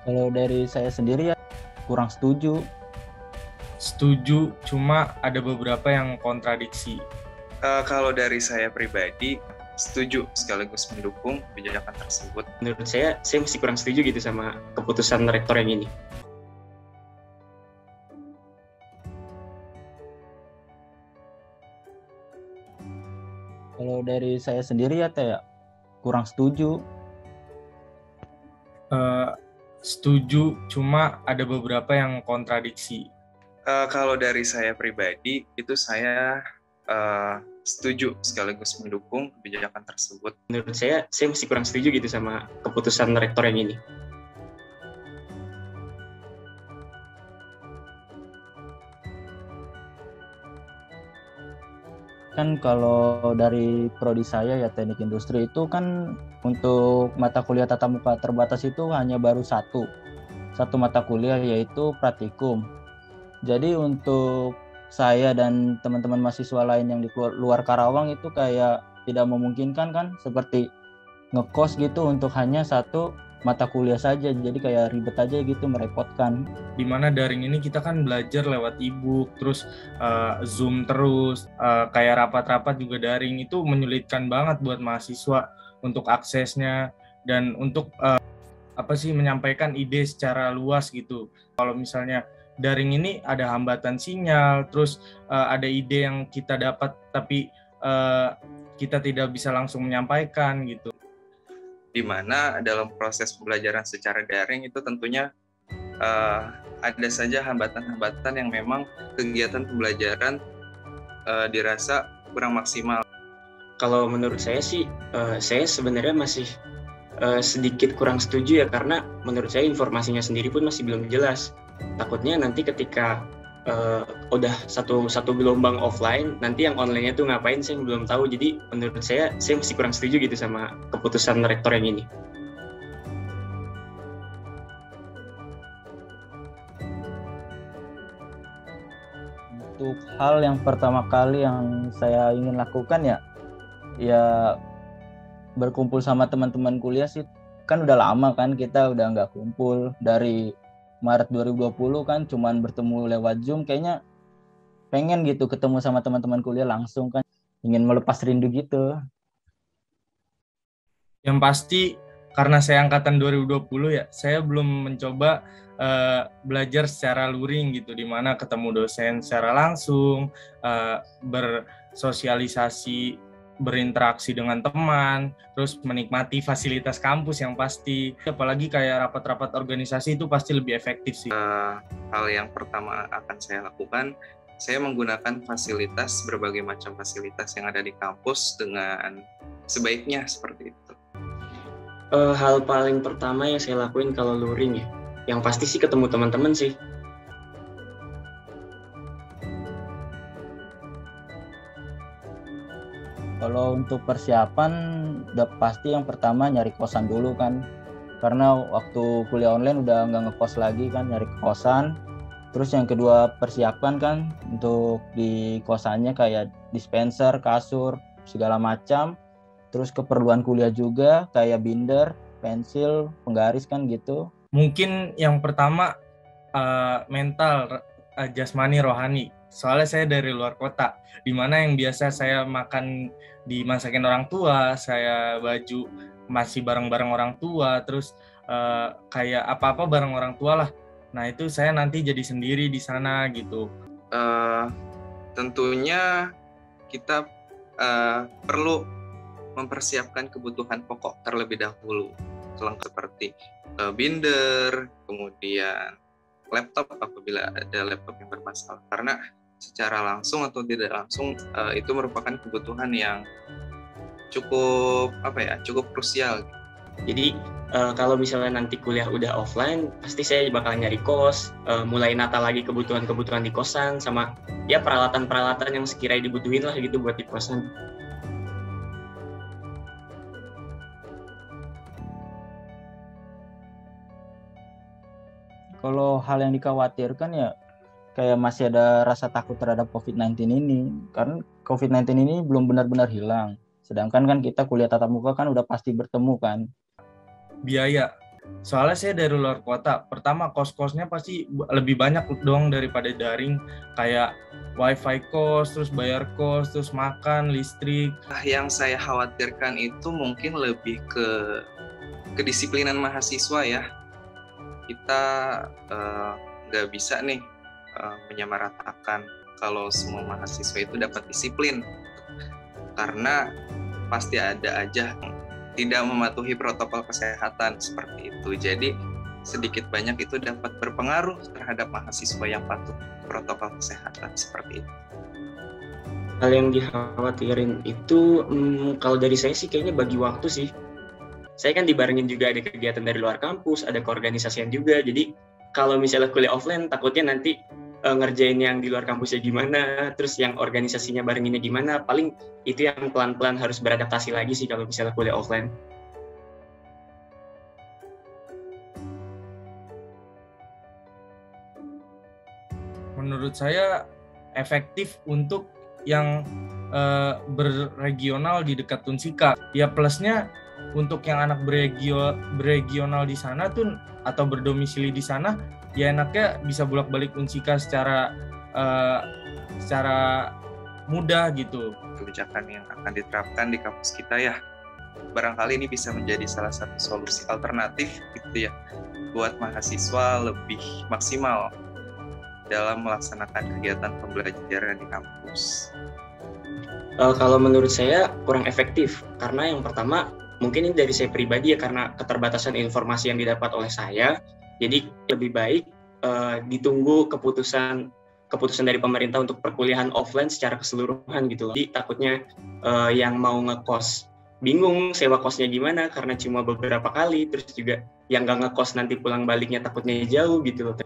Kalau dari saya sendiri ya kurang setuju. Setuju, cuma ada beberapa yang kontradiksi. Kalau dari saya pribadi, setuju sekaligus mendukung kebijakan tersebut. Menurut saya masih kurang setuju gitu sama keputusan rektor yang ini. Kalau dari saya sendiri ya kurang setuju. Setuju, cuma ada beberapa yang kontradiksi. Kalau dari saya pribadi, itu saya setuju sekaligus mendukung kebijakan tersebut. Menurut saya masih kurang setuju gitu sama keputusan rektor yang ini. Kan kalau dari prodi saya ya teknik industri itu kan untuk mata kuliah tatap muka terbatas itu hanya baru satu mata kuliah yaitu praktikum. Jadi untuk saya dan teman-teman mahasiswa lain yang di luar Karawang itu kayak tidak memungkinkan kan, seperti ngekos gitu untuk hanya satu mata kuliah saja, jadi kayak ribet aja gitu, merepotkan. Dimana daring ini kita kan belajar lewat e-book, terus Zoom terus, kayak rapat-rapat juga daring, itu menyulitkan banget buat mahasiswa untuk aksesnya dan untuk menyampaikan ide secara luas gitu. Kalau misalnya daring ini ada hambatan sinyal, terus ada ide yang kita dapat tapi kita tidak bisa langsung menyampaikan gitu. Di mana dalam proses pembelajaran secara daring itu tentunya ada saja hambatan-hambatan yang memang kegiatan pembelajaran dirasa kurang maksimal. Kalau menurut saya sih, saya sebenarnya masih sedikit kurang setuju ya, karena menurut saya informasinya sendiri pun masih belum jelas. Takutnya nanti ketika udah satu gelombang offline, nanti yang online-nya tuh ngapain saya belum tahu. Jadi menurut saya masih kurang setuju gitu sama keputusan rektor yang ini. Untuk hal yang pertama kali yang saya ingin lakukan ya berkumpul sama teman-teman kuliah sih. Kan udah lama kan kita udah nggak kumpul, dari Maret 2020 kan cuman bertemu lewat Zoom. Kayaknya pengen gitu ketemu sama teman-teman kuliah langsung kan, ingin melepas rindu gitu. Yang pasti karena saya angkatan 2020 ya, saya belum mencoba belajar secara luring gitu, di mana ketemu dosen secara langsung, bersosialisasi, berinteraksi dengan teman, terus menikmati fasilitas kampus yang pasti. Apalagi kayak rapat-rapat organisasi itu pasti lebih efektif sih. Hal yang pertama akan saya lakukan, saya menggunakan berbagai macam fasilitas yang ada di kampus dengan sebaiknya seperti itu. Hal paling pertama yang saya lakuin kalau luring ya, yang pasti sih ketemu teman-teman sih. Kalau untuk persiapan udah pasti yang pertama nyari kosan dulu kan, karena waktu kuliah online udah nggak ngekos lagi kan, nyari kosan. Terus yang kedua persiapan kan untuk di kosannya kayak dispenser, kasur, segala macam. Terus keperluan kuliah juga kayak binder, pensil, penggaris kan gitu. Mungkin yang pertama mental, jasmani, rohani. Soalnya saya dari luar kota, dimana yang biasa saya makan dimasakin orang tua, saya baju masih bareng-bareng orang tua, terus kayak apa-apa bareng orang tua lah. Nah itu saya nanti jadi sendiri di sana gitu. Tentunya kita perlu mempersiapkan kebutuhan pokok terlebih dahulu, seperti binder, kemudian laptop apabila ada laptop yang bermasalah, karena secara langsung atau tidak langsung itu merupakan kebutuhan yang cukup krusial. Jadi kalau misalnya nanti kuliah udah offline, pasti saya bakal nyari kos, mulai nata lagi kebutuhan di kosan, sama ya peralatan-peralatan yang sekiranya dibutuhin lah gitu buat di kosan. Kalau hal yang dikhawatirkan ya kayak masih ada rasa takut terhadap COVID-19 ini, karena COVID-19 ini belum benar-benar hilang. Sedangkan kan kita kuliah tatap muka kan udah pasti bertemu kan. Biaya Soalnya saya dari luar kota, pertama kos-kosnya pasti lebih banyak dong daripada daring, kayak wifi kos, terus bayar kos, terus makan, listrik. Yang saya khawatirkan itu mungkin lebih ke kedisiplinan mahasiswa ya. Kita nggak bisa nih menyamaratakan kalau semua mahasiswa itu dapat disiplin, karena pasti ada aja tidak mematuhi protokol kesehatan seperti itu. Jadi sedikit banyak itu dapat berpengaruh terhadap mahasiswa yang patuh protokol kesehatan seperti itu. Hal yang dikhawatirin itu kalau dari saya sih kayaknya bagi waktu sih. Saya kan dibarengin juga ada kegiatan dari luar kampus, ada keorganisasian juga. Jadi kalau misalnya kuliah offline takutnya nanti ngerjain yang di luar kampusnya gimana, terus yang organisasinya barenginnya gimana, paling itu yang pelan-pelan harus beradaptasi lagi sih kalau misalnya kuliah offline. Menurut saya efektif untuk yang berregional di dekat Unsika. Ya plusnya untuk yang anak berregional di sana tuh atau berdomisili di sana, ya enaknya bisa bolak-balik Unsika secara mudah gitu. Kebijakan yang akan diterapkan di kampus kita ya, barangkali ini bisa menjadi salah satu solusi alternatif gitu ya, buat mahasiswa lebih maksimal dalam melaksanakan kegiatan pembelajaran di kampus. Kalau menurut saya kurang efektif, karena yang pertama mungkin ini dari saya pribadi ya, karena keterbatasan informasi yang didapat oleh saya. Jadi lebih baik ditunggu keputusan dari pemerintah untuk perkuliahan offline secara keseluruhan gitu loh. Jadi takutnya yang mau ngekos bingung sewa kosnya gimana karena cuma beberapa kali, terus juga yang nggak ngekos nanti pulang baliknya takutnya jauh gitu loh.